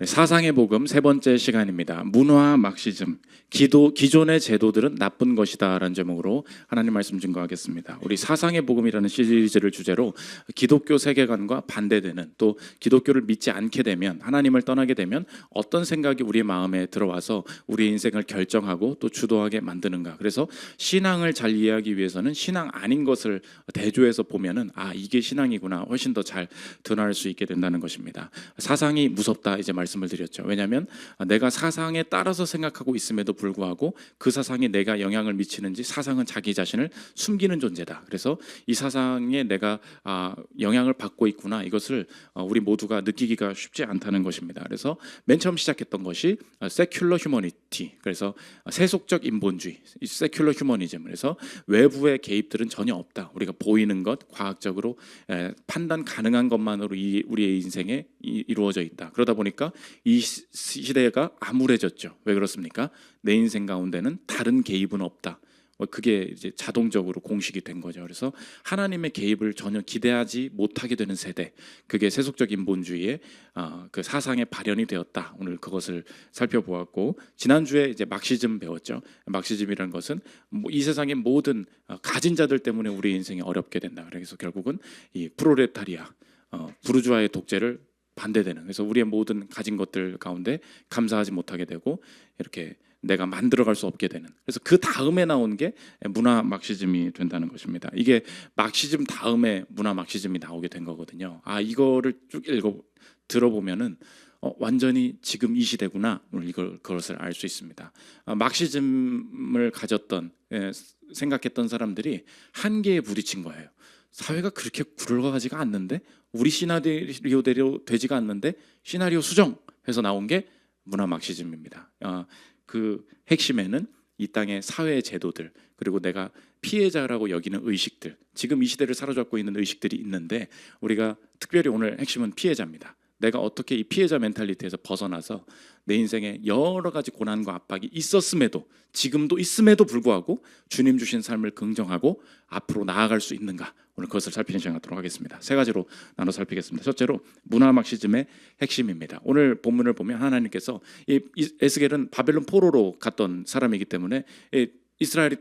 사상의 복음 세 번째 시간입니다. 문화 막시즘, 기존의 제도들은 나쁜 것이다 라는 제목으로 하나님 말씀 증거하겠습니다. 우리 사상의 복음이라는 시리즈를 주제로 기독교 세계관과 반대되는, 또 기독교를 믿지 않게 되면, 하나님을 떠나게 되면 어떤 생각이 우리 마음에 들어와서 우리 인생을 결정하고 또 주도하게 만드는가. 그래서 신앙을 잘 이해하기 위해서는 신앙 아닌 것을 대조해서 보면은 이게 신앙이구나 훨씬 더 잘 드러날 수 있게 된다는 것입니다. 사상이 무섭다 이제 말씀을 드렸죠. 왜냐하면 내가 사상에 따라서 생각하고 있음에도 불구하고 그 사상에 내가 영향을 미치는지, 사상은 자기 자신을 숨기는 존재다. 그래서 이 사상에 내가 영향을 받고 있구나, 이것을 우리 모두가 느끼기가 쉽지 않다는 것입니다. 그래서 맨 처음 시작했던 것이 세큘러 휴머니티, 그래서 세속적 인본주의, 세큘러 휴머니즘. 그래서 외부의 개입들은 전혀 없다. 우리가 보이는 것, 과학적으로 판단 가능한 것만으로 우리의 인생에 이루어져 있다. 그러다 보니까 이 시대가 암울해졌죠. 왜 그렇습니까? 내 인생 가운데는 다른 개입은 없다. 그게 이제 자동적으로 공식이 된 거죠. 그래서 하나님의 개입을 전혀 기대하지 못하게 되는 세대, 그게 세속적 인본주의의 그 사상의 발현이 되었다. 오늘 그것을 살펴보았고, 지난주에 이제 막시즘 배웠죠. 막시즘이라는 것은 이 세상의 모든 가진 자들 때문에 우리 인생이 어렵게 된다. 그래서 결국은 이 프롤레타리아, 부르주아의 독재를 반대되는, 그래서 우리의 모든 가진 것들 가운데 감사하지 못하게 되고 이렇게 내가 만들어갈 수 없게 되는, 그래서 그 다음에 나온 게 문화 막시즘이 된다는 것입니다. 이게 막시즘 다음에 문화 막시즘이 나오게 된 거거든요. 이거를 쭉 들어보면은 완전히 지금 이 시대구나, 그것을 알 수 있습니다. 막시즘을 가졌던, 생각했던 사람들이 한계에 부딪힌 거예요. 사회가 그렇게 굴러가지가 않는데, 우리 시나리오대로 되지가 않는데 시나리오 수정해서 나온 게 문화 막시즘입니다. 그 핵심에는 이 땅의 사회 제도들, 그리고 내가 피해자라고 여기는 의식들, 지금 이 시대를 사로잡고 있는 의식들이 있는데, 우리가 특별히 오늘 핵심은 피해자입니다. 내가 어떻게 이 피해자 멘탈리티에서 벗어나서 내 인생에 여러 가지 고난과 압박이 있었음에도, 지금도 있음에도 불구하고 주님 주신 삶을 긍정하고 앞으로 나아갈 수 있는가, 오늘 그것을 살피는 시간 갖도록 하겠습니다. 세 가지로 나눠 살피겠습니다. 첫째로 문화 막시즘의 핵심입니다. 오늘 본문을 보면 하나님께서 이 에스겔은 바벨론 포로로 갔던 사람이기 때문에 이스라엘이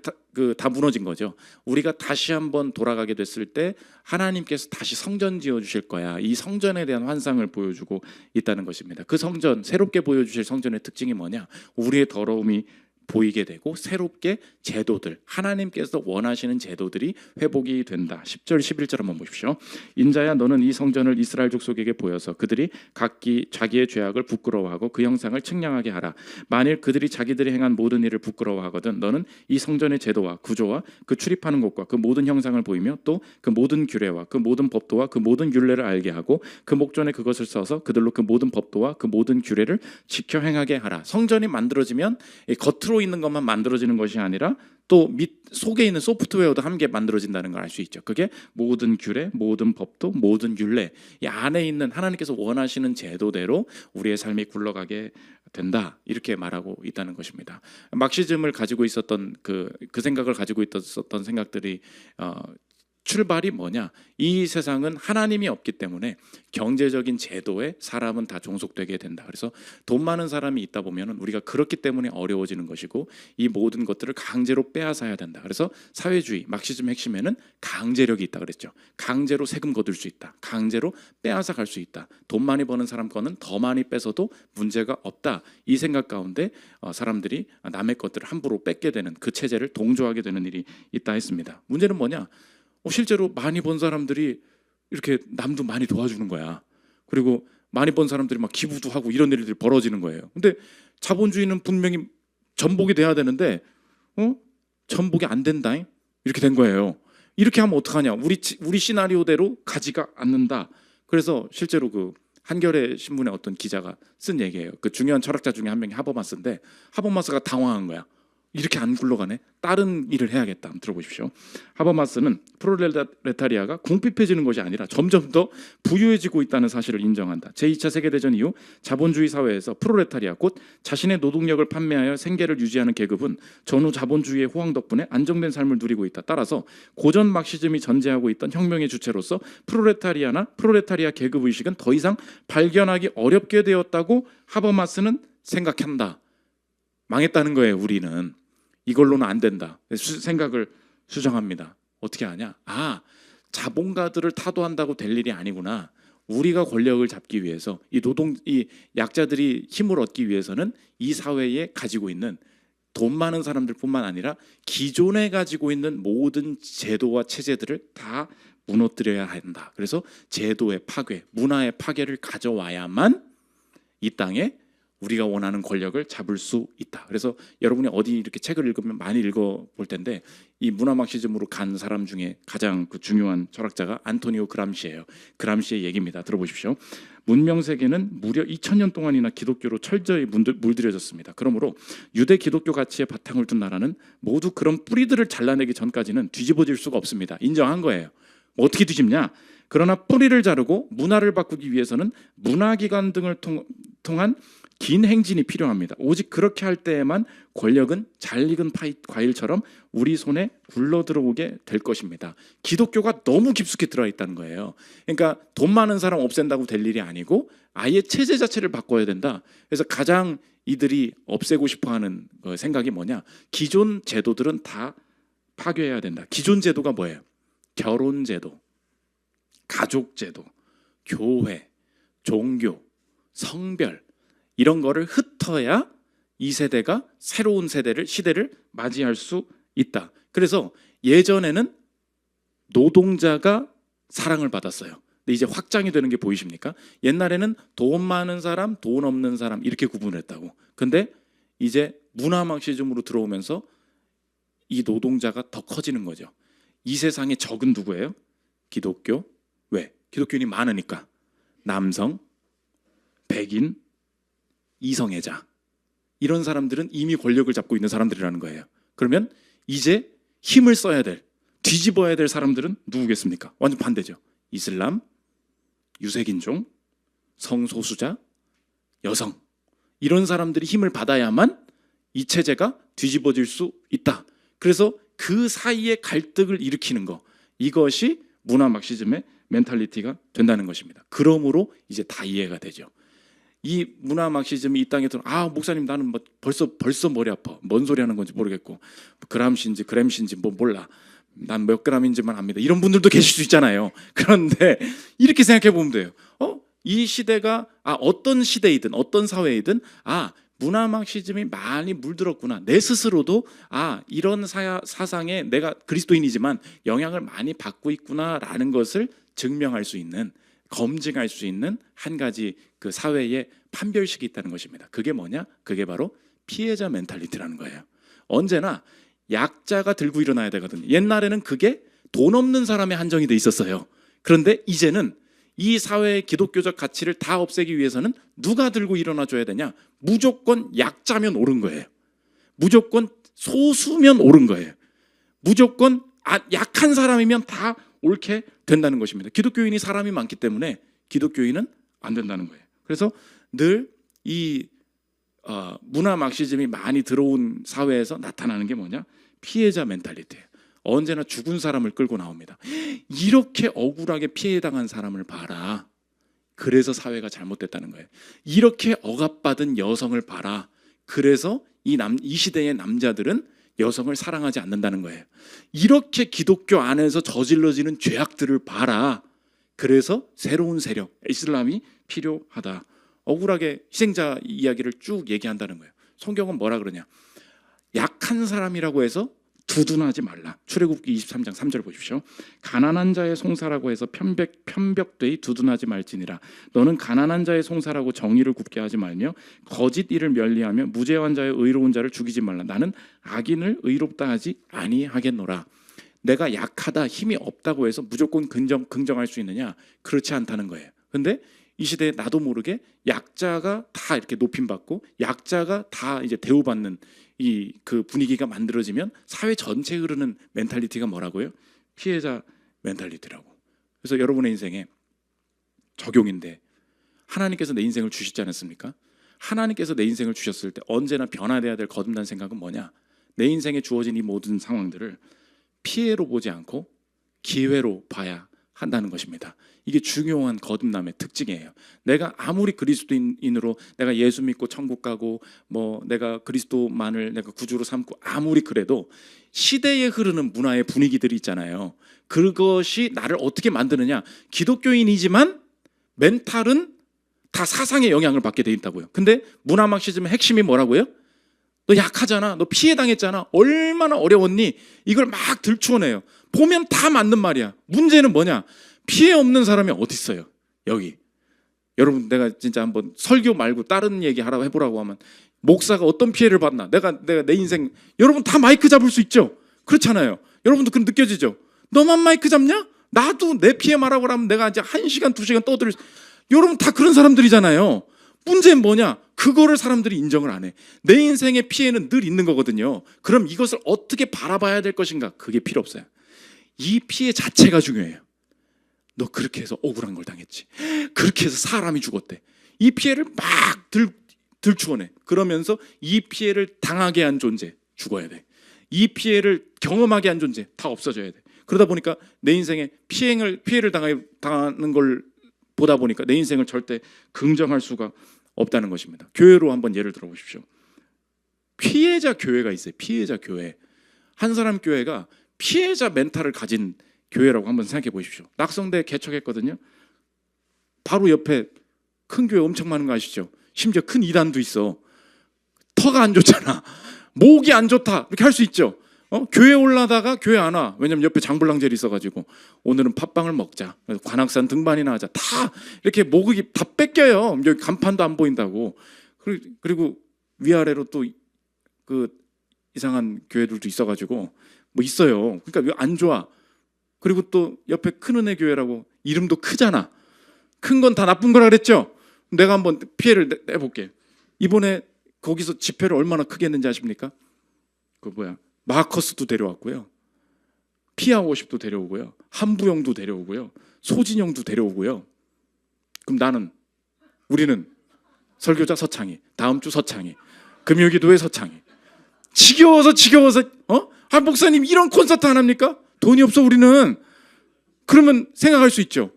다 무너진 거죠. 우리가 다시 한번 돌아가게 됐을 때 하나님께서 다시 성전 지어주실 거야, 이 성전에 대한 환상을 보여주고 있다는 것입니다. 그 성전, 새롭게 보여주실 성전의 특징이 뭐냐? 우리의 더러움이 보이게 되고 새롭게 제도들, 하나님께서 원하시는 제도들이 회복이 된다. 10절 11절 한번 보십시오. 인자야, 너는 이 성전을 이스라엘 족속에게 보여서 그들이 각기 자기의 죄악을 부끄러워하고 그 형상을 측량하게 하라. 만일 그들이 자기들이 행한 모든 일을 부끄러워하거든 너는 이 성전의 제도와 구조와 그 출입하는 곳과 그 모든 형상을 보이며 또 그 모든 규례와 그 모든 법도와 그 모든 율례를 알게 하고 그 목전에 그것을 써서 그들로 그 모든 법도와 그 모든 규례를 지켜 행하게 하라. 성전이 만들어지면 겉으로 있는 것만 만들어지는 것이 아니라 또 속에 있는 소프트웨어도 함께 만들어진다는 걸 알 수 있죠. 그게 모든 규례, 모든 법도, 모든 율례, 이 안에 있는 하나님께서 원하시는 제도대로 우리의 삶이 굴러가게 된다, 이렇게 말하고 있다는 것입니다. 막시즘을 가지고 있었던 그 생각을 가지고 있었던 생각들이 출발이 뭐냐? 이 세상은 하나님이 없기 때문에 경제적인 제도에 사람은 다 종속되게 된다. 그래서 돈 많은 사람이 있다 보면 우리가 그렇기 때문에 어려워지는 것이고, 이 모든 것들을 강제로 빼앗아야 된다. 그래서 사회주의, 막시즘 핵심에는 강제력이 있다 그랬죠. 강제로 세금 거둘 수 있다. 강제로 빼앗아 갈 수 있다. 돈 많이 버는 사람 거는 더 많이 뺏어도 문제가 없다. 이 생각 가운데 사람들이 남의 것들을 함부로 뺏게 되는, 그 체제를 동조하게 되는 일이 있다 했습니다. 문제는 뭐냐? 실제로 많이 번 사람들이 이렇게 남도 많이 도와주는 거야. 그리고 많이 번 사람들이 막 기부도 하고 이런 일들이 벌어지는 거예요. 근데 자본주의는 분명히 전복이 돼야 되는데 전복이 안 된다, 이렇게 된 거예요. 이렇게 하면 어떡하냐? 우리 시나리오대로 가지가 않는다. 그래서 실제로 그 한겨레 신문의 어떤 기자가 쓴 얘기예요. 그 중요한 철학자 중에 한 명이 하버마스인데, 하버마스가 당황한 거야. 이렇게 안 굴러가네. 다른 일을 해야겠다. 한번 들어보십시오. 하버마스는 프롤레타리아가 궁핍해지는 것이 아니라 점점 더 부유해지고 있다는 사실을 인정한다. 제2차 세계대전 이후 자본주의 사회에서 프롤레타리아 곧 자신의 노동력을 판매하여 생계를 유지하는 계급은 전후 자본주의의 호황 덕분에 안정된 삶을 누리고 있다. 따라서 고전 막시즘이 전제하고 있던 혁명의 주체로서 프롤레타리아 계급 의식은 더 이상 발견하기 어렵게 되었다고 하버마스는 생각한다. 망했다는 거예요. 우리는 이걸로는 안 된다. 생각을 수정합니다. 어떻게 하냐? 자본가들을 타도한다고 될 일이 아니구나. 우리가 권력을 잡기 위해서 이 약자들이 힘을 얻기 위해서는 이 사회에 가지고 있는 돈 많은 사람들뿐만 아니라 기존에 가지고 있는 모든 제도와 체제들을 다 무너뜨려야 한다. 그래서 제도의 파괴, 문화의 파괴를 가져와야만 이 땅에 우리가 원하는 권력을 잡을 수 있다. 그래서 여러분이 어디 이렇게 책을 읽으면 많이 읽어볼 텐데 이 문화 막시즘으로 간 사람 중에 가장 중요한 철학자가 안토니오 그람시예요. 그람시의 얘기입니다. 들어보십시오. 문명 세계는 무려 2000년 동안이나 기독교로 철저히 물들여졌습니다. 그러므로 유대 기독교 가치의 바탕을 둔 나라는 모두 그런 뿌리들을 잘라내기 전까지는 뒤집어질 수가 없습니다. 인정한 거예요. 어떻게 뒤집냐? 그러나 뿌리를 자르고 문화를 바꾸기 위해서는 문화기관 등을 통한 긴 행진이 필요합니다. 오직 그렇게 할 때에만 권력은 잘 익은 과일처럼 우리 손에 굴러 들어오게 될 것입니다. 기독교가 너무 깊숙이 들어와 있다는 거예요. 그러니까 돈 많은 사람 없앤다고 될 일이 아니고 아예 체제 자체를 바꿔야 된다. 그래서 가장 이들이 없애고 싶어하는 생각이 뭐냐? 기존 제도들은 다 파괴해야 된다. 기존 제도가 뭐예요? 결혼 제도, 가족 제도, 교회, 종교, 성별 이런 거를 흩어야 이 세대가 새로운 시대를 맞이할 수 있다. 그래서 예전에는 노동자가 사랑을 받았어요. 근데 이제 확장이 되는 게 보이십니까? 옛날에는 돈 많은 사람, 돈 없는 사람 이렇게 구분했다고. 근데 이제 문화 막시즘으로 들어오면서 이 노동자가 더 커지는 거죠. 이 세상의 적은 누구예요? 기독교. 왜? 기독교인이 많으니까. 남성, 백인, 이성애자 이런 사람들은 이미 권력을 잡고 있는 사람들이라는 거예요. 그러면 이제 힘을 써야 될, 뒤집어야 될 사람들은 누구겠습니까? 완전 반대죠. 이슬람, 유색인종, 성소수자, 여성 이런 사람들이 힘을 받아야만 이 체제가 뒤집어질 수 있다. 그래서 그 사이에 갈등을 일으키는 거 이것이 문화 막시즘의 멘탈리티가 된다는 것입니다. 그러므로 이제 다 이해가 되죠. 이 문화 막시즘이 이 땅에 들어 목사님 나는 뭐 벌써 머리 아파. 뭔 소리 하는 건지 모르겠고 그램신지 뭐 몰라. 난 몇 그램인지만 압니다. 이런 분들도 계실 수 있잖아요. 그런데 이렇게 생각해 보면 돼요. 이 시대가 어떤 시대이든 어떤 사회이든 문화 막시즘이 많이 물들었구나. 내 스스로도 이런 사상에 내가 그리스도인이지만 영향을 많이 받고 있구나라는 것을 증명할 수 있는 검증할 수 있는 한 가지 그 사회의 판별식이 있다는 것입니다. 그게 뭐냐? 그게 바로 피해자 멘탈리티라는 거예요. 언제나 약자가 들고 일어나야 되거든요. 옛날에는 그게 돈 없는 사람에 한정이 돼 있었어요. 그런데 이제는 이 사회의 기독교적 가치를 다 없애기 위해서는 누가 들고 일어나 줘야 되냐? 무조건 약자면 옳은 거예요. 무조건 소수면 옳은 거예요. 무조건 약한 사람이면 다 옳게 된다는 것입니다. 기독교인이 사람이 많기 때문에 기독교인은 안 된다는 거예요. 그래서 늘 이 문화 막시즘이 많이 들어온 사회에서 나타나는 게 뭐냐? 피해자 멘탈리티예요. 언제나 죽은 사람을 끌고 나옵니다. 이렇게 억울하게 피해당한 사람을 봐라. 그래서 사회가 잘못됐다는 거예요. 이렇게 억압받은 여성을 봐라. 그래서 이 시대의 남자들은 여성을 사랑하지 않는다는 거예요. 이렇게 기독교 안에서 저질러지는 죄악들을 봐라. 그래서 새로운 세력, 이슬람이 필요하다. 억울하게 희생자 이야기를 쭉 얘기한다는 거예요. 성경은 뭐라 그러냐? 약한 사람이라고 해서 두둔하지 말라. 출애굽기 23장 3절 보십시오. 가난한 자의 송사라고 해서 편벽되이 두둔하지 말지니라. 너는 가난한 자의 송사라고 정의를 굽게 하지 말며 거짓 일을 멸리하며 무죄한 자의 의로운 자를 죽이지 말라. 나는 악인을 의롭다 하지 아니하겠노라. 내가 약하다, 힘이 없다고 해서 무조건 긍정할 수 있느냐? 그렇지 않다는 거예요. 근데 이 시대에 나도 모르게 약자가 다 이렇게 높임받고 약자가 다 이제 대우받는 이 그 분위기가 만들어지면 사회 전체에 흐르는 멘탈리티가 뭐라고요? 피해자 멘탈리티라고. 그래서 여러분의 인생에 적용인데, 하나님께서 내 인생을 주시지 않았습니까? 하나님께서 내 인생을 주셨을 때 언제나 변화돼야 될 거듭난 생각은 뭐냐? 내 인생에 주어진 이 모든 상황들을 피해로 보지 않고 기회로 봐야 한다는 것입니다. 이게 중요한 거듭남의 특징이에요. 내가 아무리 그리스도인으로 내가 예수 믿고 천국 가고 뭐 내가 그리스도만을 내가 구주로 삼고 아무리 그래도 시대에 흐르는 문화의 분위기들이 있잖아요. 그것이 나를 어떻게 만드느냐? 기독교인이지만 멘탈은 다 사상의 영향을 받게 돼 있다고요. 근데 문화 막시즘의 핵심이 뭐라고요? 너 약하잖아. 너 피해 당했잖아. 얼마나 어려웠니? 이걸 막 들추어내요. 보면 다 맞는 말이야. 문제는 뭐냐? 피해 없는 사람이 어디 있어요? 여기. 여러분, 내가 진짜 한번 설교 말고 다른 얘기 하라고 해보라고 하면 목사가 어떤 피해를 받나? 내가 내 인생, 여러분 다 마이크 잡을 수 있죠? 그렇잖아요. 여러분도 그 느껴지죠? 너만 마이크 잡냐? 나도 내 피해 말하고 하면 내가 이제 1시간, 2시간 떠들. 여러분 다 그런 사람들이잖아요. 문제는 뭐냐? 그거를 사람들이 인정을 안 해. 내 인생의 피해는 늘 있는 거거든요. 그럼 이것을 어떻게 바라봐야 될 것인가? 그게 필요 없어요. 이 피해 자체가 중요해요. 너 그렇게 해서 억울한 걸 당했지. 그렇게 해서 사람이 죽었대. 이 피해를 막 들추어내. 그러면서 이 피해를 당하게 한 존재 죽어야 돼. 이 피해를 경험하게 한 존재 다 없어져야 돼. 그러다 보니까 내 인생에 피해를 당하는 걸 보다 보니까 내 인생을 절대 긍정할 수가 없다는 것입니다. 교회로 한번 예를 들어 보십시오. 피해자 교회가 있어요. 피해자 교회. 한 사람 교회가 피해자 멘탈을 가진 교회라고 한번 생각해 보십시오. 낙성대 개척했거든요. 바로 옆에 큰 교회 엄청 많은 거 아시죠? 심지어 큰 이단도 있어. 터가 안 좋잖아. 목이 안 좋다. 이렇게 할 수 있죠. 교회 올라다가 교회 안 와. 왜냐면 옆에 장불랑젤이 있어가지고 오늘은 팥빵을 먹자. 관악산 등반이나 하자. 다 이렇게 목이 다 뺏겨요. 여기 간판도 안 보인다고. 그리고 위아래로 또 그 이상한 교회들도 있어가지고 뭐 있어요. 그러니까 안 좋아. 그리고 또 옆에 큰 은혜 교회라고 이름도 크잖아. 큰 건 다 나쁜 거라 그랬죠. 내가 한번 피해를 내볼게. 이번에 거기서 집회를 얼마나 크게 했는지 아십니까? 마커스도 데려왔고요. 피아워십도 데려오고요. 한부영도 데려오고요. 소진영도 데려오고요. 그럼 우리는 설교자 서창희, 다음 주 서창희, 금요기도회 서창희. 지겨워서 목사님 이런 콘서트 안 합니까? 돈이 없어 우리는. 그러면 생각할 수 있죠.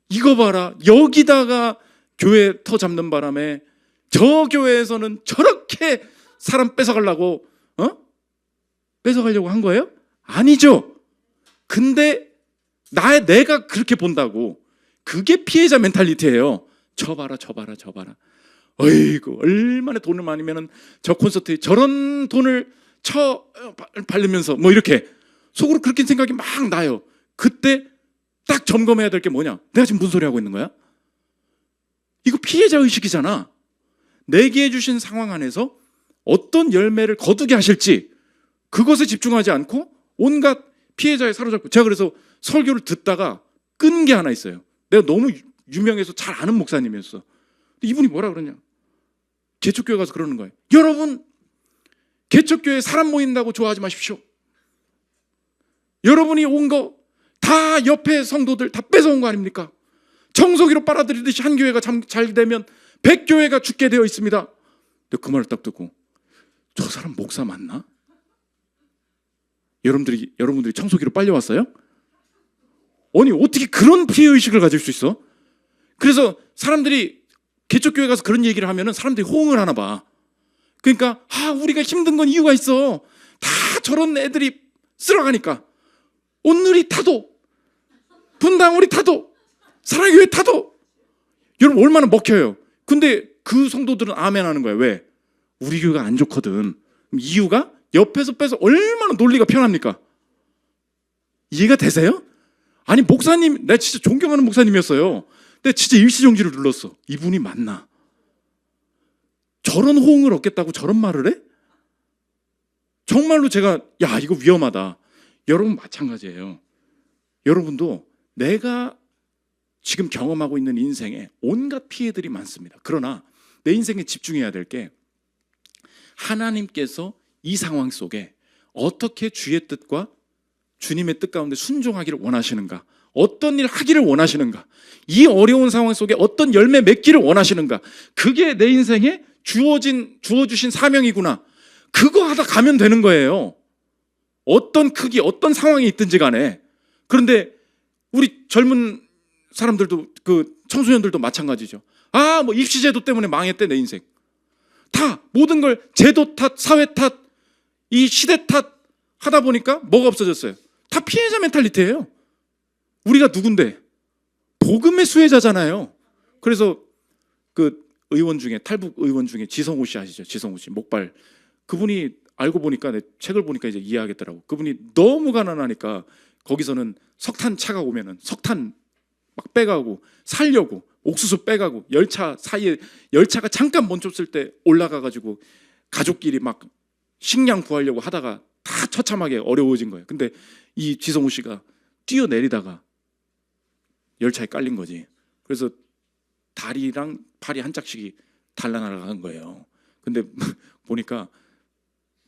이거 봐라. 여기다가 교회 터 잡는 바람에 저 교회에서는 저렇게 사람 뺏어가려고 한 거예요? 아니죠. 근데 내가 그렇게 본다고. 그게 피해자 멘탈리티예요. 저 봐라. 어이구, 얼마나 돈을 많으면 저 콘서트에 저런 돈을 바르면서 뭐 이렇게 속으로 그렇게 생각이 막 나요. 그때 딱 점검해야 될 게 뭐냐? 내가 지금 무슨 소리 하고 있는 거야? 이거 피해자 의식이잖아. 내게 해주신 상황 안에서 어떤 열매를 거두게 하실지 그것에 집중하지 않고 온갖 피해자에 사로잡고. 제가 그래서 설교를 듣다가 끈 게 하나 있어요. 내가 너무 유명해서 잘 아는 목사님이었어. 이분이 뭐라 그러냐? 개척교회 가서 그러는 거예요. 여러분, 개척교회 사람 모인다고 좋아하지 마십시오. 여러분이 온 거 다 옆에 성도들 다 뺏어온 거 아닙니까? 청소기로 빨아들이듯이 한 교회가 잘 되면 100교회가 죽게 되어 있습니다. 근데 그 말을 딱 듣고 저 사람 목사 맞나? 여러분들이 청소기로 빨려왔어요? 아니 어떻게 그런 피해의식을 가질 수 있어? 그래서 사람들이 개척교회 가서 그런 얘기를 하면 사람들이 호응을 하나 봐. 그러니까 우리가 힘든 건 이유가 있어. 다 저런 애들이 쓸어가니까. 온누리 타도, 분당 우리 타도, 사랑교회 타도. 여러분 얼마나 먹혀요. 근데 그 성도들은 아멘 하는 거예요. 왜? 우리 교회가 안 좋거든. 이유가 옆에서 빼서 얼마나 논리가 편합니까? 이해가 되세요? 아니 목사님, 내가 진짜 존경하는 목사님이었어요. 근데 진짜 일시정지를 눌렀어. 이분이 맞나? 저런 호응을 얻겠다고 저런 말을 해? 정말로 제가 이거 위험하다. 여러분 마찬가지예요. 여러분도 내가 지금 경험하고 있는 인생에 온갖 피해들이 많습니다. 그러나 내 인생에 집중해야 될 게 하나님께서 이 상황 속에 어떻게 주의 뜻과 주님의 뜻 가운데 순종하기를 원하시는가, 어떤 일 하기를 원하시는가, 이 어려운 상황 속에 어떤 열매 맺기를 원하시는가, 그게 내 인생에 주어주신 사명이구나. 그거 하다 가면 되는 거예요. 어떤 크기, 어떤 상황이 있든지 간에. 그런데 우리 젊은 사람들도, 청소년들도 마찬가지죠. 뭐 입시제도 때문에 망했대 내 인생. 다 모든 걸 제도 탓, 사회 탓, 이 시대 탓 하다 보니까 뭐가 없어졌어요? 다 피해자 멘탈리티예요. 우리가 누군데? 복음의 수혜자잖아요. 그래서 의원 중에, 탈북 의원 중에 지성우 씨 아시죠? 지성우 씨, 목발. 그분이 알고 보니까, 내 책을 보니까 이제 이해하겠더라고. 그분이 너무 가난하니까 거기서는 석탄 차가 오면은 석탄 막 빼가고 살려고 옥수수 빼가고 열차 사이에, 열차가 잠깐 멈췄을 때 올라가가지고 가족끼리 막 식량 구하려고 하다가 다 처참하게 어려워진 거예요. 근데 이 지성우 씨가 뛰어내리다가 열차에 깔린 거지. 그래서 다리랑 팔이 한 짝씩이 달라나간 거예요. 근데 보니까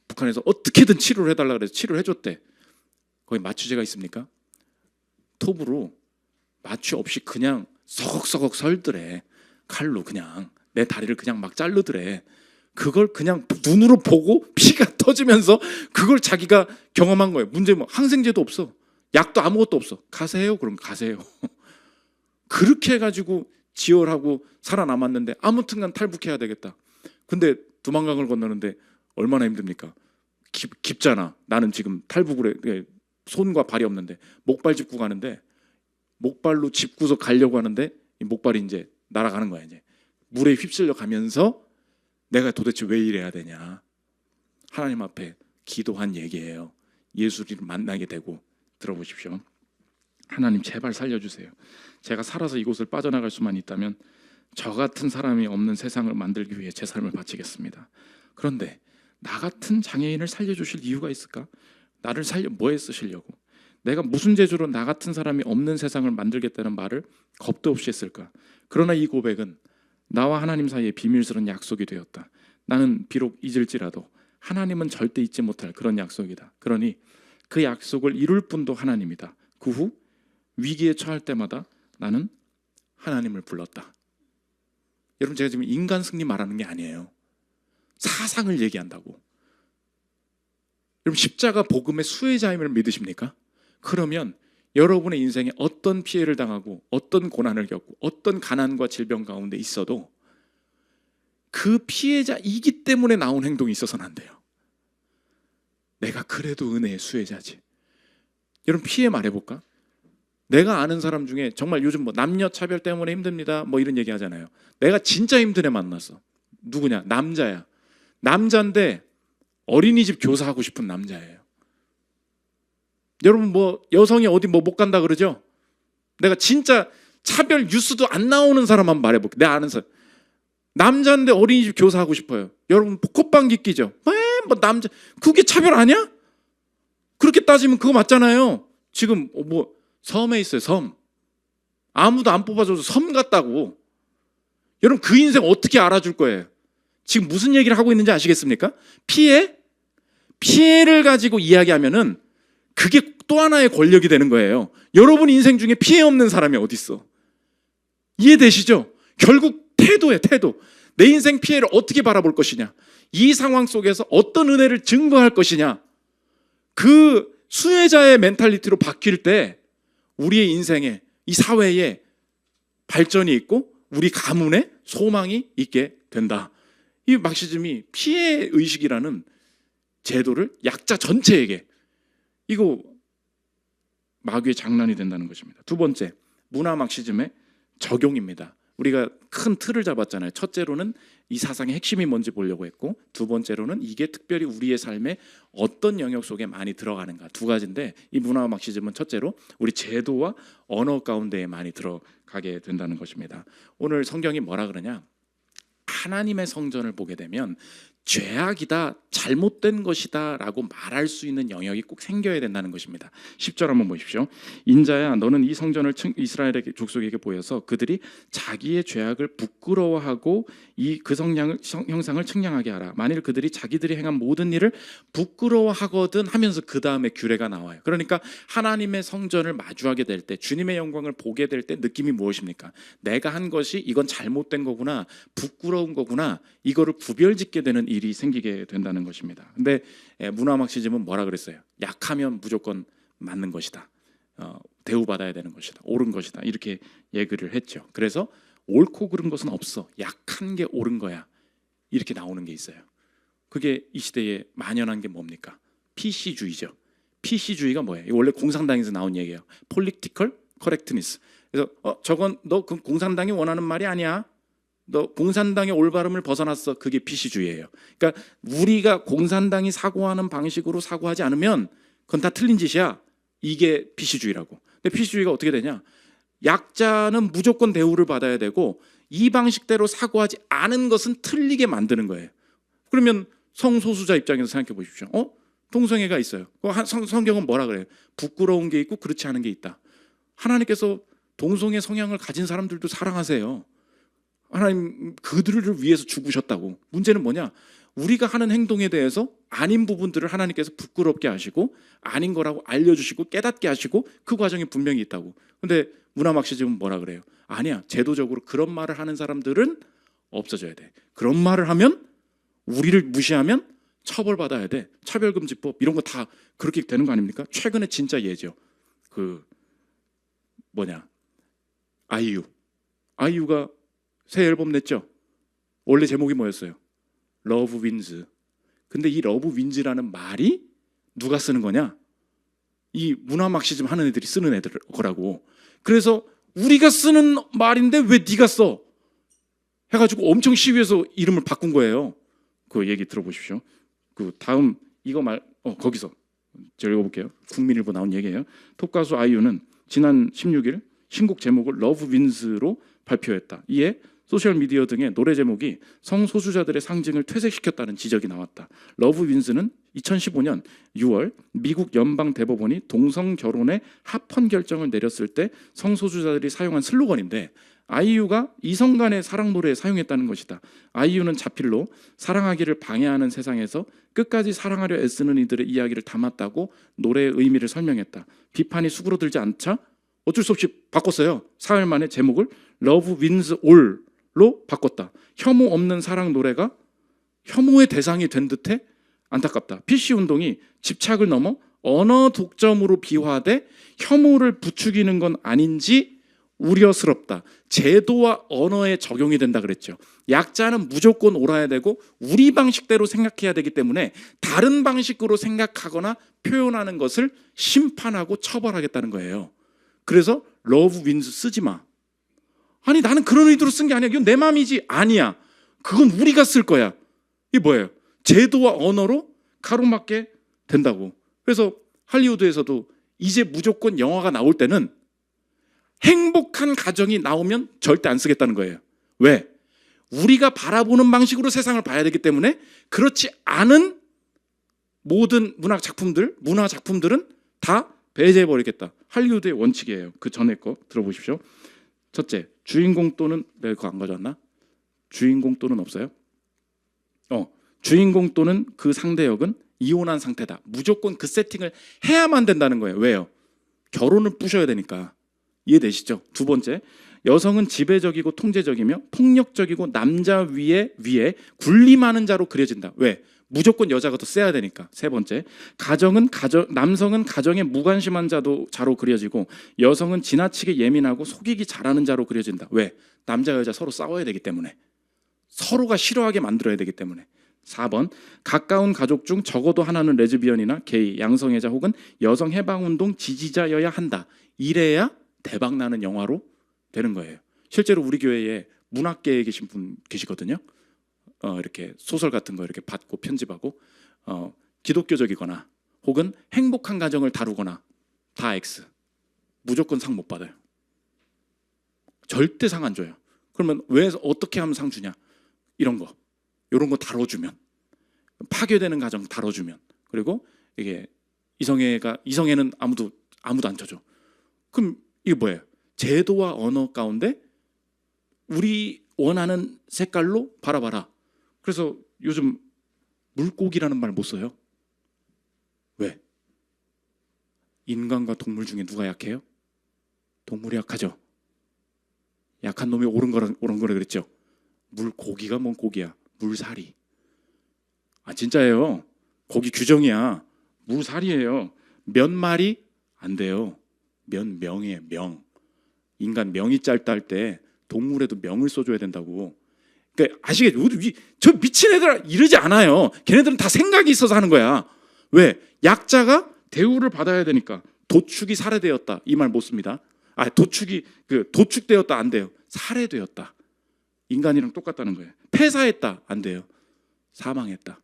북한에서 어떻게든 치료를 해달라 그래서 치료를 해줬대. 거기 마취제가 있습니까? 톱으로 마취 없이 그냥 서걱서걱 설더래. 칼로 그냥 내 다리를 그냥 막 자르더래. 그걸 그냥 눈으로 보고 피가 터지면서 그걸 자기가 경험한 거예요. 문제 뭐 항생제도 없어, 약도 아무것도 없어. 가세요. 그럼 가세요. 그렇게 해가지고 지혈하고 살아남았는데 아무튼간 탈북해야 되겠다. 근데 두만강을 건너는데 얼마나 힘듭니까? 깊잖아. 나는 지금 탈북을 해. 손과 발이 없는데 목발 짚고 가는데, 목발로 짚고서 가려고 하는데 이 목발이 이제 날아가는 거야. 이제 물에 휩쓸려 가면서 내가 도대체 왜 이래야 되냐. 하나님 앞에 기도한 얘기예요. 예수를 만나게 되고. 들어보십시오. 하나님 제발 살려주세요. 제가 살아서 이곳을 빠져나갈 수만 있다면 저 같은 사람이 없는 세상을 만들기 위해 제 삶을 바치겠습니다. 그런데 나 같은 장애인을 살려주실 이유가 있을까? 나를 살려 뭐에 쓰시려고? 내가 무슨 재주로 나 같은 사람이 없는 세상을 만들겠다는 말을 겁도 없이 했을까? 그러나 이 고백은 나와 하나님 사이의 비밀스러운 약속이 되었다. 나는 비록 잊을지라도 하나님은 절대 잊지 못할 그런 약속이다. 그러니 그 약속을 이룰 분도 하나님이다. 그 후 위기에 처할 때마다 나는 하나님을 불렀다. 여러분, 제가 지금 인간 승리 말하는 게 아니에요. 사상을 얘기한다고. 여러분, 십자가 복음의 수혜자임을 믿으십니까? 그러면 여러분의 인생에 어떤 피해를 당하고 어떤 고난을 겪고 어떤 가난과 질병 가운데 있어도 그 피해자이기 때문에 나온 행동이 있어서는 안 돼요. 내가 그래도 은혜의 수혜자지. 여러분, 피해 말해볼까? 내가 아는 사람 중에 정말 요즘 뭐 남녀 차별 때문에 힘듭니다 뭐 이런 얘기 하잖아요. 내가 진짜 힘든 애 만났어. 누구냐? 남자야. 남자인데 어린이집 교사하고 싶은 남자예요. 여러분, 뭐 여성이 어디 뭐 못 간다 그러죠? 내가 진짜 차별 뉴스도 안 나오는 사람 한번 말해볼게. 내가 아는 사람. 남자인데 어린이집 교사하고 싶어요. 여러분, 콧방귀 끼죠? 뭐 남자, 그게 차별 아니야? 그렇게 따지면 그거 맞잖아요. 지금 뭐 섬에 있어요. 섬. 아무도 안 뽑아줘서 섬 같다고. 여러분, 그 인생 어떻게 알아줄 거예요? 지금 무슨 얘기를 하고 있는지 아시겠습니까? 피해를 가지고 이야기하면은 그게 또 하나의 권력이 되는 거예요. 여러분 인생 중에 피해 없는 사람이 어디 있어? 이해되시죠? 결국 태도예요. 태도. 내 인생 피해를 어떻게 바라볼 것이냐, 이 상황 속에서 어떤 은혜를 증거할 것이냐, 그 수혜자의 멘탈리티로 바뀔 때 우리의 인생에, 이 사회에 발전이 있고 우리 가문에 소망이 있게 된다. 이 막시즘이 피해 의식이라는 제도를 약자 전체에게, 이거 마귀의 장난이 된다는 것입니다. 두 번째, 문화 막시즘의 적용입니다. 우리가 큰 틀을 잡았잖아요. 첫째로는 이 사상의 핵심이 뭔지 보려고 했고, 두 번째로는 이게 특별히 우리의 삶에 어떤 영역 속에 많이 들어가는가, 두 가지인데, 이 문화 막시즘은 첫째로 우리 제도와 언어 가운데에 많이 들어가게 된다는 것입니다. 오늘 성경이 뭐라 그러냐? 하나님의 성전을 보게 되면 죄악이다, 잘못된 것이다 라고 말할 수 있는 영역이 꼭 생겨야 된다는 것입니다. 10절 한번 보십시오. 인자야, 너는 이 성전을 이스라엘의 족속에게 보여서 그들이 자기의 죄악을 부끄러워하고 그 형상을 측량하게 하라. 만일 그들이 자기들이 행한 모든 일을 부끄러워하거든 하면서 그 다음에 규례가 나와요. 그러니까 하나님의 성전을 마주하게 될 때, 주님의 영광을 보게 될 때 느낌이 무엇입니까? 내가 한 것이 이건 잘못된 거구나, 부끄러운 거구나, 이거를 구별짓게 되는 일이 생기게 된다는 것입니다. 근데 문화 막시즘은 뭐라 그랬어요? 약하면 무조건 맞는 것이다, 대우받아야 되는 것이다, 옳은 것이다, 이렇게 얘기를 했죠. 그래서 옳고 그른 것은 없어, 약한 게 옳은 거야, 이렇게 나오는 게 있어요. 그게 이 시대에 만연한 게 뭡니까? PC주의죠. PC주의가 뭐예요? 이거 원래 공산당에서 나온 얘기예요. Political Correctness. 그래서 저건 너 그 공산당이 원하는 말이 아니야, 너 공산당의 올바름을 벗어났어, 그게 PC주의예요. 그러니까 우리가 공산당이 사고하는 방식으로 사고하지 않으면 그건 다 틀린 짓이야, 이게 PC주의라고. 근데 PC주의가 어떻게 되냐? 약자는 무조건 대우를 받아야 되고 이 방식대로 사고하지 않은 것은 틀리게 만드는 거예요. 그러면 성소수자 입장에서 생각해 보십시오. 동성애가 있어요. 성경은 뭐라 그래요? 부끄러운 게 있고 그렇지 않은 게 있다. 하나님께서 동성애 성향을 가진 사람들도 사랑하세요. 하나님 그들을 위해서 죽으셨다고. 문제는 뭐냐? 우리가 하는 행동에 대해서 아닌 부분들을 하나님께서 부끄럽게 하시고 아닌 거라고 알려주시고 깨닫게 하시고 그 과정이 분명히 있다고. 근데 문화 막시즘은 뭐라 그래요? 아니야, 제도적으로 그런 말을 하는 사람들은 없어져야 돼. 그런 말을 하면, 우리를 무시하면 처벌받아야 돼. 차별금지법 이런 거 다 그렇게 되는 거 아닙니까? 최근에 진짜 예죠. 아이유가 새 앨범 냈죠. 원래 제목이 뭐였어요? 러브 윈즈. 근데 이 러브 윈즈라는 말이 누가 쓰는 거냐? 이 문화 막시즘 하는 애들이 쓰는 애들 거라고. 그래서 우리가 쓰는 말인데 왜 네가 써? 해가지고 엄청 시위해서 이름을 바꾼 거예요. 그 얘기 들어보십시오. 그 다음 이거 거기서 제가 읽어볼게요. 국민일보 나온 얘기예요. 톱가수 아이유는 지난 16일 신곡 제목을 러브 윈즈로 발표했다. 이에 소셜미디어 등의 노래 제목이 성소수자들의 상징을 퇴색시켰다는 지적이 나왔다. 러브 윈즈는 2015년 6월 미국 연방 대법원이 동성 결혼의 합헌 결정을 내렸을 때 성소수자들이 사용한 슬로건인데, 아이유가 이성 간의 사랑 노래에 사용했다는 것이다. 아이유는 자필로 사랑하기를 방해하는 세상에서 끝까지 사랑하려 애쓰는 이들의 이야기를 담았다고 노래의 의미를 설명했다. 비판이 수그러들지 않자 어쩔 수 없이 바꿨어요. 사흘 만에 제목을 러브 윈즈 올로 바꿨다. 혐오 없는 사랑 노래가 혐오의 대상이 된 듯해 안타깝다. PC운동이 집착을 넘어 언어 독점으로 비화돼 혐오를 부추기는 건 아닌지 우려스럽다. 제도와 언어에 적용이 된다 그랬죠. 약자는 무조건 옳아야 되고 우리 방식대로 생각해야 되기 때문에 다른 방식으로 생각하거나 표현하는 것을 심판하고 처벌하겠다는 거예요. 그래서 러브 윈즈 쓰지 마. 아니 나는 그런 의도로 쓴 게 아니야, 이건 내 마음이지. 아니야, 그건 우리가 쓸 거야. 이게 뭐예요? 제도와 언어로 가로막게 된다고. 그래서 할리우드에서도 이제 무조건 영화가 나올 때는 행복한 가정이 나오면 절대 안 쓰겠다는 거예요. 왜? 우리가 바라보는 방식으로 세상을 봐야 되기 때문에 그렇지 않은 모든 문화 작품들은 다 배제해버리겠다. 할리우드의 원칙이에요. 그 전에 거 들어보십시오. 첫째, 주인공 또는 그거 안 가져왔나? 주인공 또는 없어요? 주인공 또는 그 상대 역은 이혼한 상태다. 무조건 그 세팅을 해야만 된다는 거예요. 왜요? 결혼을 부셔야 되니까. 이해되시죠? 두 번째, 여성은 지배적이고 통제적이며 폭력적이고 남자 위에 군림하는 자로 그려진다. 왜? 무조건 여자가 더 세야 되니까. 세 번째, 남성은 가정에 무관심한 자로 그려지고 여성은 지나치게 예민하고 속이기 잘하는 자로 그려진다. 왜? 남자 여자 서로 싸워야 되기 때문에, 서로가 싫어하게 만들어야 되기 때문에. 4번, 가까운 가족 중 적어도 하나는 레즈비언이나 게이, 양성애자 혹은 여성 해방운동 지지자여야 한다. 이래야 대박나는 영화로 되는 거예요. 실제로 우리 교회에 문학계에 계신 분 계시거든요. 이렇게 소설 같은 거 이렇게 받고 편집하고 기독교적이거나 혹은 행복한 가정을 다루거나 다 X. 무조건 상 못 받아요. 절대 상 안 줘요. 그러면 왜 어떻게 하면 상 주냐? 이런 거 다뤄주면. 파괴되는 가정 다뤄주면, 그리고 이게 이성애는 아무도 안 쳐줘. 그럼 이게 뭐예요? 제도와 언어 가운데 우리 원하는 색깔로 바라봐라. 그래서 요즘 물고기라는 말 못 써요. 왜? 인간과 동물 중에 누가 약해요? 동물이 약하죠. 약한 놈이 옳은 거라 그랬죠. 물고기가 뭔 고기야? 물살이. 진짜예요. 고기 규정이야. 물살이에요. 몇 마리 안 돼요. 명이에요. 명. 인간 명이 짧다 할 때 동물에도 명을 써줘야 된다고. 그러니까 아시겠죠? 저 미친 애들 이러지 않아요. 걔네들은 다 생각이 있어서 하는 거야. 왜? 약자가 대우를 받아야 되니까. 도축이 살해되었다, 이 말 못 씁니다. 도축되었다 안 돼요. 살해되었다. 인간이랑 똑같다는 거예요. 폐사했다 안 돼요. 사망했다.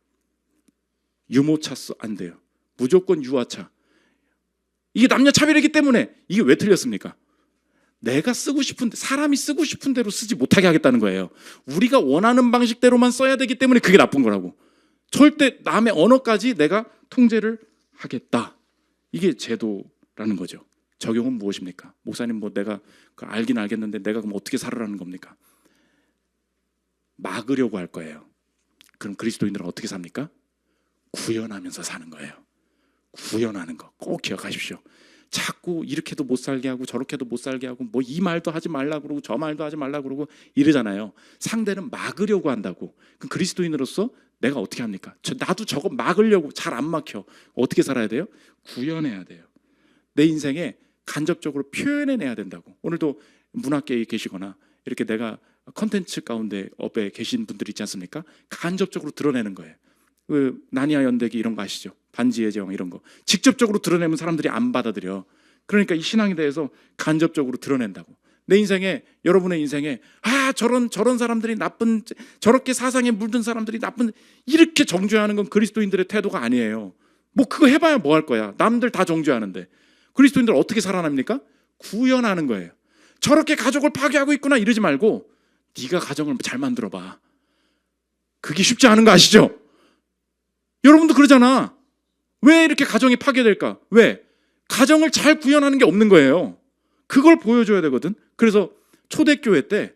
유모차 안 돼요. 무조건 유아차. 이게 남녀 차별이기 때문에. 이게 왜 틀렸습니까? 내가 쓰고 싶은, 사람이 쓰고 싶은 대로 쓰지 못하게 하겠다는 거예요. 우리가 원하는 방식대로만 써야 되기 때문에 그게 나쁜 거라고. 절대 남의 언어까지 내가 통제를 하겠다. 이게 제도라는 거죠. 적용은 무엇입니까? 목사님, 내가 알긴 알겠는데 내가 그럼 어떻게 살으라는 겁니까? 막으려고 할 거예요. 그럼 그리스도인들은 어떻게 삽니까? 구현하면서 사는 거예요. 구현하는 거 꼭 기억하십시오. 자꾸 이렇게도 못 살게 하고 저렇게도 못 살게 하고 이 말도 하지 말라 그러고 저 말도 하지 말라 그러고 이러잖아요. 상대는 막으려고 한다고. 그럼 그리스도인으로서 내가 어떻게 합니까? 나도 저거 막으려고 잘 안 막혀. 어떻게 살아야 돼요? 구현해야 돼요. 내 인생에 간접적으로 표현해내야 된다고. 오늘도 문학계에 계시거나 이렇게 내가 컨텐츠 가운데 업에 계신 분들 있지 않습니까? 간접적으로 드러내는 거예요. 나니아 연대기 이런 거 아시죠? 반지의 제왕 이런 거 직접적으로 드러내면 사람들이 안 받아들여. 그러니까 이 신앙에 대해서 간접적으로 드러낸다고. 내 인생에, 여러분의 인생에 저런 사람들이 나쁜, 저렇게 사상에 물든 사람들이 나쁜, 이렇게 정죄하는 건 그리스도인들의 태도가 아니에요. 그거 해봐야 뭐 할 거야. 남들 다 정죄하는데. 그리스도인들 어떻게 살아납니까? 구현하는 거예요. 저렇게 가족을 파괴하고 있구나 이러지 말고 네가 가정을 잘 만들어봐. 그게 쉽지 않은 거 아시죠? 여러분도 그러잖아. 왜 이렇게 가정이 파괴될까? 왜? 가정을 잘 구현하는 게 없는 거예요. 그걸 보여줘야 되거든. 그래서 초대교회 때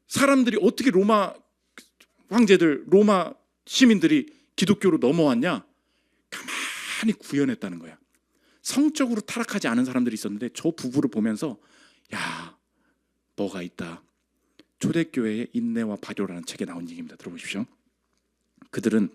사람들이 어떻게 로마 황제들, 로마 시민들이 기독교로 넘어왔냐? 가만히 구현했다는 거야. 성적으로 타락하지 않은 사람들이 있었는데 저 부부를 보면서 뭐가 있다. 초대교회의 인내와 발효라는 책에 나온 얘기입니다. 들어보십시오. 그들은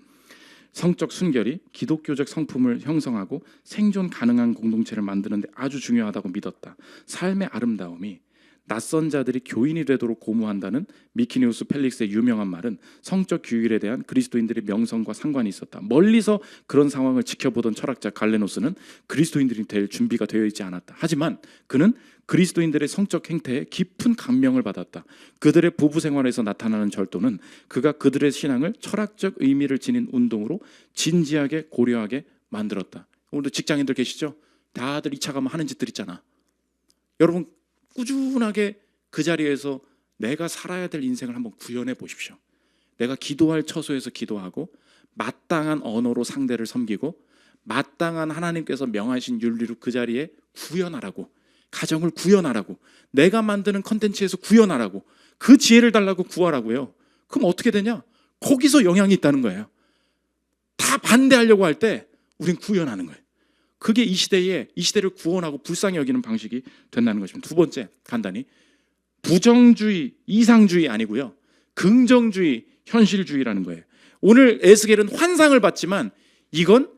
성적 순결이 기독교적 성품을 형성하고 생존 가능한 공동체를 만드는 데 아주 중요하다고 믿었다. 삶의 아름다움이 낯선 자들이 교인이 되도록 고무한다는 미키니우스 펠릭스의 유명한 말은 성적 규율에 대한 그리스도인들의 명성과 상관이 있었다. 멀리서 그런 상황을 지켜보던 철학자 갈레노스는 그리스도인들이 될 준비가 되어 있지 않았다. 하지만 그는 그리스도인들의 성적 행태에 깊은 감명을 받았다. 그들의 부부 생활에서 나타나는 절도는 그가 그들의 신앙을 철학적 의미를 지닌 운동으로 진지하게 고려하게 만들었다. 오늘도 직장인들 계시죠? 다들 2차 가면 하는 짓들 있잖아. 여러분 꾸준하게 그 자리에서 내가 살아야 될 인생을 한번 구현해 보십시오. 내가 기도할 처소에서 기도하고 마땅한 언어로 상대를 섬기고 마땅한 하나님께서 명하신 윤리로 그 자리에 구현하라고. 가정을 구현하라고. 내가 만드는 컨텐츠에서 구현하라고. 그 지혜를 달라고 구하라고요. 그럼 어떻게 되냐? 거기서 영향이 있다는 거예요. 다 반대하려고 할 때 우린 구현하는 거예요. 그게 이 시대를 구원하고 불쌍히 여기는 방식이 된다는 것입니다. 두 번째, 간단히 부정주의, 이상주의 아니고요. 긍정주의, 현실주의라는 거예요. 오늘 에스겔은 환상을 봤지만 이건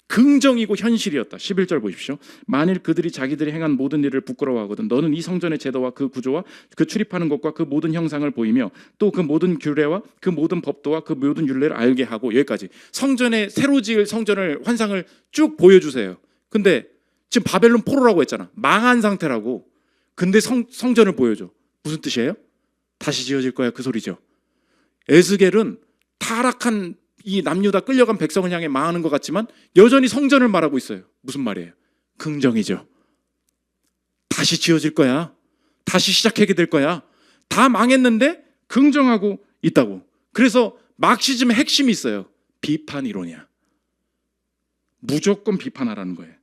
긍정이고 현실이었다. 11절 보십시오. 만일 그들이 자기들이 행한 모든 일을 부끄러워하거든 너는 이 성전의 제도와 그 구조와 그 출입하는 것과 그 모든 형상을 보이며 또 그 모든 규례와 그 모든 법도와 그 모든 율례를 알게 하고. 여기까지 성전에 새로 지을 성전을 환상을 쭉 보여주세요. 근데 지금 바벨론 포로라고 했잖아. 망한 상태라고. 근데 성전을 보여줘. 무슨 뜻이에요? 다시 지어질 거야 그 소리죠. 에스겔은 타락한 이 남유다 끌려간 백성을 향해 망하는 것 같지만 여전히 성전을 말하고 있어요. 무슨 말이에요? 긍정이죠. 다시 지어질 거야. 다시 시작하게 될 거야. 다 망했는데 긍정하고 있다고. 그래서 막시즘의 핵심이 있어요. 비판 이론이야. 무조건 비판하라는 거예요.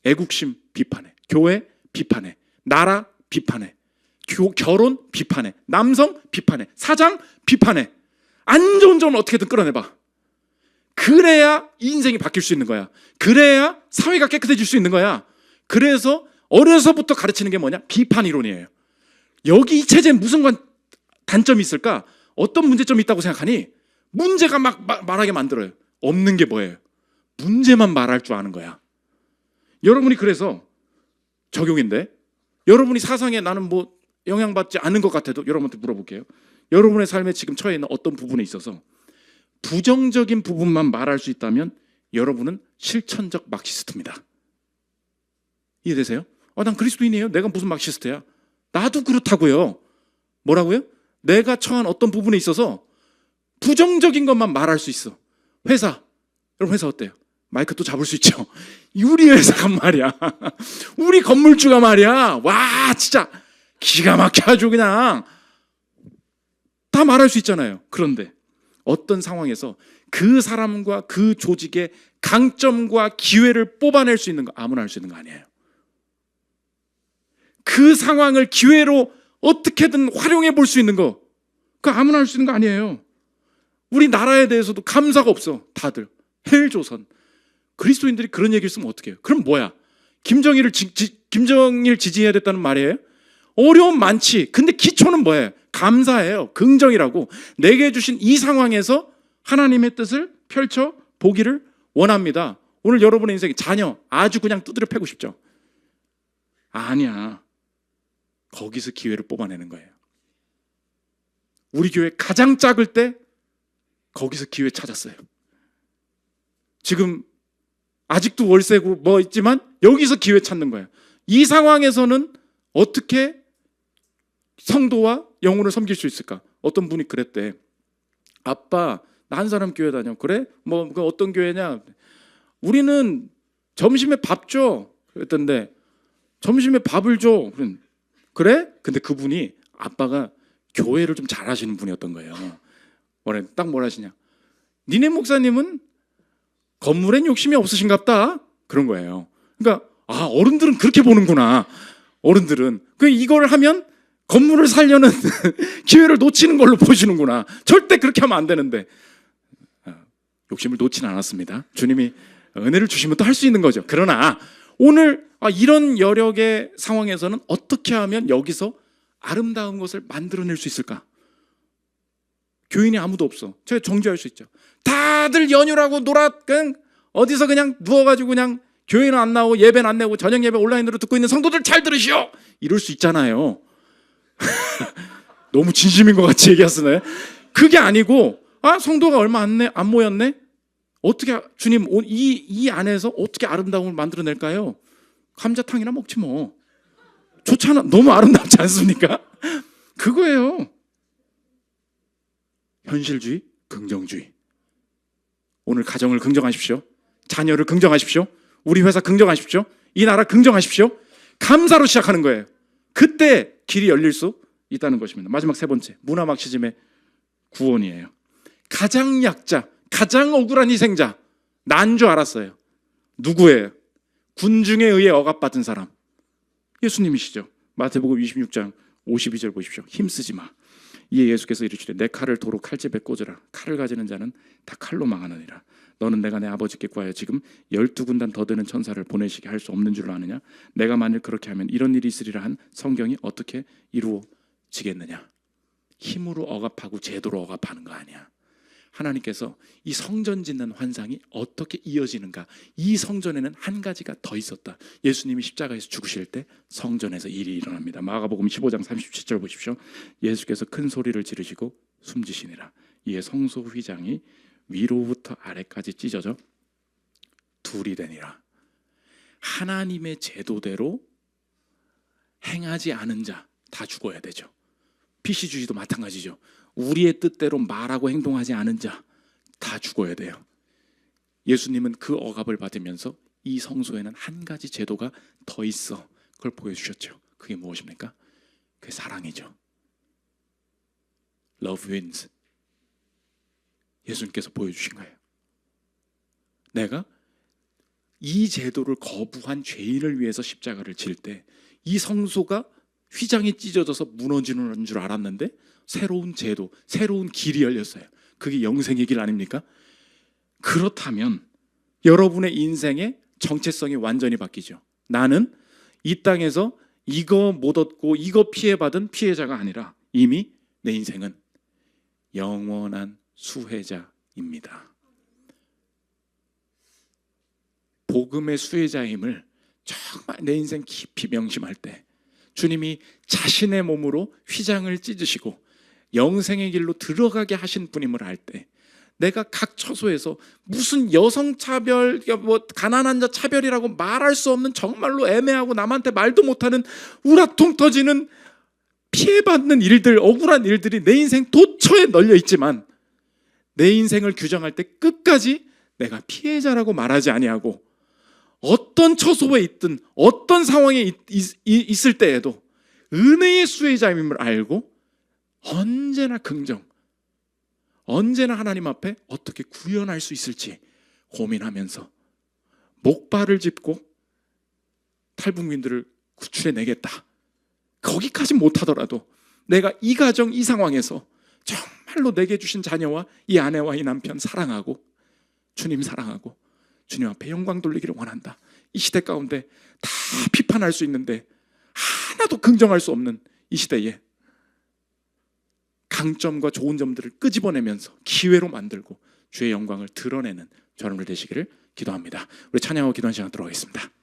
애국심 비판해, 교회 비판해, 나라 비판해, 결혼 비판해, 남성 비판해, 사장 비판해. 안 좋은 점은 어떻게든 끌어내봐. 그래야 인생이 바뀔 수 있는 거야. 그래야 사회가 깨끗해질 수 있는 거야. 그래서 어려서부터 가르치는 게 뭐냐? 비판 이론이에요. 여기 이 체제에 무슨 단점이 있을까? 어떤 문제점이 있다고 생각하니? 문제가 막 말하게 만들어요. 없는 게 뭐예요? 문제만 말할 줄 아는 거야. 여러분이 그래서 적용인데, 여러분이 사상에 나는 뭐 영향받지 않는 것 같아도 여러분한테 물어볼게요. 여러분의 삶에 지금 처해 있는 어떤 부분에 있어서 부정적인 부분만 말할 수 있다면 여러분은 실천적 마르크시스트입니다. 이해되세요? 난 그리스도인이에요. 내가 무슨 마르크시스트야? 나도 그렇다고요. 뭐라고요? 내가 처한 어떤 부분에 있어서 부정적인 것만 말할 수 있어. 회사, 여러분 회사 어때요? 마이크 또 잡을 수 있죠. 우리 회사가 말이야, 우리 건물주가 말이야, 와 진짜 기가 막혀 아주 그냥 다 말할 수 있잖아요. 그런데 어떤 상황에서 그 사람과 그 조직의 강점과 기회를 뽑아낼 수 있는 거 아무나 할 수 있는 거 아니에요. 그 상황을 기회로 어떻게든 활용해 볼 수 있는 거, 그거 아무나 할 수 있는 거 아니에요. 우리 나라에 대해서도 감사가 없어. 다들 헬조선 그리스도인들이 그런 얘기를 쓰면 어떡해요? 그럼 뭐야? 김정일 지지해야 됐다는 말이에요? 어려움 많지. 근데 기초는 뭐예요? 감사해요. 긍정이라고. 내게 주신 이 상황에서 하나님의 뜻을 펼쳐 보기를 원합니다. 오늘 여러분의 인생에 자녀 아주 그냥 두드려 패고 싶죠? 아니야. 거기서 기회를 뽑아내는 거예요. 우리 교회 가장 작을 때 거기서 기회 찾았어요. 지금 아직도 월세고 뭐 있지만 여기서 기회 찾는 거예요. 이 상황에서는 어떻게 성도와 영혼을 섬길 수 있을까? 어떤 분이 그랬대. 아빠, 나 한 사람 교회 다녀. 그래? 뭐 어떤 교회냐? 우리는 점심에 밥 줘. 그랬던데 점심에 밥을 줘. 그래? 근데 그분이 아빠가 교회를 좀 잘하시는 분이었던 거예요. 딱 뭘 하시냐? 니네 목사님은 건물엔 욕심이 없으신갑다. 그런 거예요. 그러니까 어른들은 그렇게 보는구나. 어른들은 이걸 하면 건물을 살려는 기회를 놓치는 걸로 보시는구나. 절대 그렇게 하면 안 되는데 욕심을 놓지는 않았습니다. 주님이 은혜를 주시면 또 할 수 있는 거죠. 그러나 오늘 이런 여력의 상황에서는 어떻게 하면 여기서 아름다운 것을 만들어낼 수 있을까? 교인이 아무도 없어. 제가 정죄할 수 있죠. 다들 연휴라고 그냥 어디서 그냥 누워가지고 그냥 교회는 안 나오고 예배는 안 내고 저녁 예배 온라인으로 듣고 있는 성도들 잘 들으시오! 이럴 수 있잖아요. 너무 진심인 것 같이 얘기하시네. 그게 아니고 성도가 얼마 안 모였네? 어떻게 주님 이 안에서 어떻게 아름다움을 만들어낼까요? 감자탕이나 먹지 뭐. 좋잖아. 너무 아름답지 않습니까? 그거예요. 현실주의, 긍정주의. 오늘 가정을 긍정하십시오. 자녀를 긍정하십시오. 우리 회사 긍정하십시오. 이 나라 긍정하십시오. 감사로 시작하는 거예요. 그때 길이 열릴 수 있다는 것입니다. 마지막 세 번째, 문화 막시즘의 구원이에요. 가장 약자, 가장 억울한 희생자, 난 줄 알았어요. 누구예요? 군중에 의해 억압받은 사람. 예수님이시죠. 마태복음 26장 52절 보십시오. 힘쓰지 마. 이에 예수께서 이르시되 내 칼을 도로 칼집에 꽂으라. 칼을 가지는 자는 다 칼로 망하느니라. 너는 내가 내 아버지께 구하여 지금 12군단 더 되는 천사를 보내시게 할 수 없는 줄 아느냐? 내가 만일 그렇게 하면 이런 일이 있으리라 한 성경이 어떻게 이루어지겠느냐? 힘으로 억압하고 제도로 억압하는 거 아니야. 하나님께서 이 성전 짓는 환상이 어떻게 이어지는가? 이 성전에는 한 가지가 더 있었다. 예수님이 십자가에서 죽으실 때 성전에서 일이 일어납니다. 마가복음 15장 37절 보십시오. 예수께서 큰 소리를 지르시고 숨지시니라. 이에 성소 휘장이 위로부터 아래까지 찢어져 둘이 되니라. 하나님의 제도대로 행하지 않은 자 다 죽어야 되죠. PC주의도 마찬가지죠. 우리의 뜻대로 말하고 행동하지 않은 자 다 죽어야 돼요. 예수님은 그 억압을 받으면서 이 성소에는 한 가지 제도가 더 있어. 그걸 보여주셨죠. 그게 무엇입니까? 그게 사랑이죠. Love wins. 예수님께서 보여주신 거예요. 내가 이 제도를 거부한 죄인을 위해서 십자가를 질 때 이 성소가 휘장이 찢어져서 무너지는 줄 알았는데 새로운 제도, 새로운 길이 열렸어요. 그게 영생의 길 아닙니까? 그렇다면 여러분의 인생의 정체성이 완전히 바뀌죠. 나는 이 땅에서 이거 못 얻고 이거 피해받은 피해자가 아니라 이미 내 인생은 영원한 수혜자입니다. 복음의 수혜자임을 정말 내 인생 깊이 명심할 때 주님이 자신의 몸으로 휘장을 찢으시고 영생의 길로 들어가게 하신 분임을 알 때 내가 각 처소에서 무슨 여성차별, 가난한 자 차별이라고 말할 수 없는 정말로 애매하고 남한테 말도 못하는 우라통 터지는 피해받는 일들, 억울한 일들이 내 인생 도처에 널려 있지만 내 인생을 규정할 때 끝까지 내가 피해자라고 말하지 아니하고 어떤 처소에 있든 어떤 상황에 있을 때에도 은혜의 수혜자임을 알고 언제나 긍정, 언제나 하나님 앞에 어떻게 구현할 수 있을지 고민하면서 목발을 짚고 탈북민들을 구출해내겠다. 거기까지 못하더라도 내가 이 가정, 이 상황에서 정말로 내게 주신 자녀와 이 아내와 이 남편 사랑하고 주님 사랑하고 주님 앞에 영광 돌리기를 원한다. 이 시대 가운데 다 비판할 수 있는데 하나도 긍정할 수 없는 이 시대에 강점과 좋은 점들을 끄집어내면서 기회로 만들고 주의 영광을 드러내는 저러분들 되시기를 기도합니다. 우리 찬양하고 기도하는 시간 들어가겠습니다.